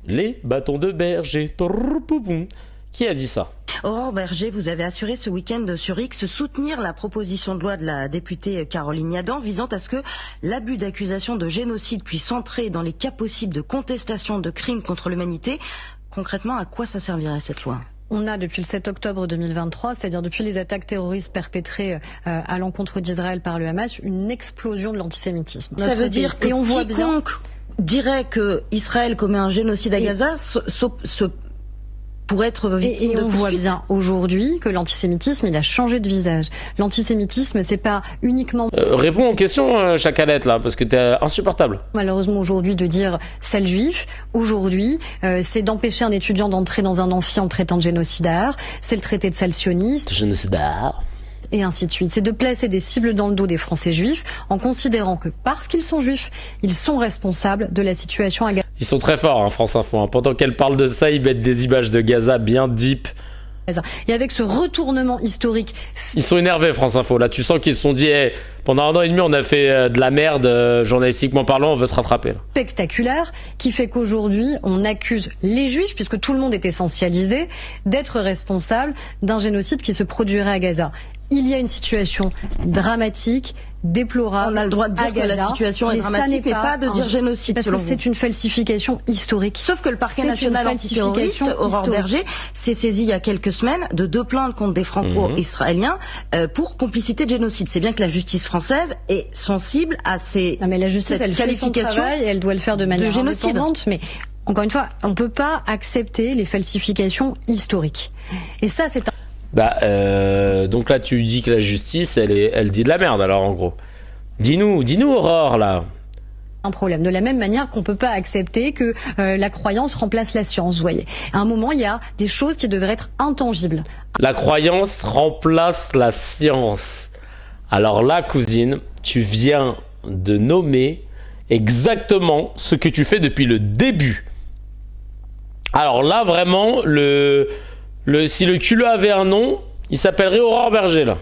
les bâtons de berger. Qui a dit ça? Aurore Berger, vous avez assuré ce week-end sur X soutenir la proposition de loi de la députée Caroline Yadan visant à ce que l'abus d'accusation de génocide puisse entrer dans les cas possibles de contestation de crimes contre l'humanité. Concrètement, à quoi ça servirait cette loi? On a depuis le 7 octobre 2023, c'est-à-dire depuis les attaques terroristes perpétrées à l'encontre d'Israël par le Hamas, une explosion de l'antisémitisme. Ça veut dire que quiconque dirait que Israël commet un génocide à Gaza pour être victime de on voit bien aujourd'hui que l'antisémitisme, il a changé de visage. L'antisémitisme, c'est pas uniquement... réponds aux questions, Chacalette, là, parce que t'es insupportable. Malheureusement, aujourd'hui, de dire « sale juif », aujourd'hui, c'est d'empêcher un étudiant d'entrer dans un amphi en traitant de génocidaire, c'est le traité de sale sioniste. Génocidaire. Et ainsi de suite. C'est de placer des cibles dans le dos des Français juifs en considérant que parce qu'ils sont juifs, ils sont responsables de la situation à Gaza. Ils sont très forts, hein, France Info. Hein. Pendant qu'elle parle de ça, ils mettent des images de Gaza bien deep. Et avec ce retournement historique... Ils sont énervés, France Info. Là, tu sens qu'ils se sont dit hey, pendant 1 an et demi, on a fait de la merde, journalistiquement parlant, on veut se rattraper. Là. Spectaculaire, qui fait qu'aujourd'hui, on accuse les Juifs, puisque tout le monde est essentialisé, d'être responsables d'un génocide qui se produirait à Gaza. Il y a une situation dramatique, déplorable. On a le droit de dire que Gaza, la situation est dramatique, mais pas de dire génocide. Parce que c'est une falsification historique. Sauf que le parquet national antiterroriste, Aurore Berger, s'est saisi il y a quelques semaines de 2 plaintes contre des franco-israéliens pour complicité de génocide. C'est bien que la justice française est sensible à ces non, mais la justice, elle fait son travail et elle doit le faire de manière indépendante. Mais encore une fois, on ne peut pas accepter les falsifications historiques. Et ça, c'est un... donc là tu dis que la justice elle dit de la merde alors en gros. Dis-nous Aurore là. Un problème. De la même manière qu'on peut pas accepter que la croyance remplace la science, vous voyez. À un moment, il y a des choses qui devraient être intangibles. La croyance remplace la science. Alors là, cousine, tu viens de nommer exactement ce que tu fais depuis le début. Alors là, vraiment, si le culot avait un nom, il s'appellerait Aurore Berger, là.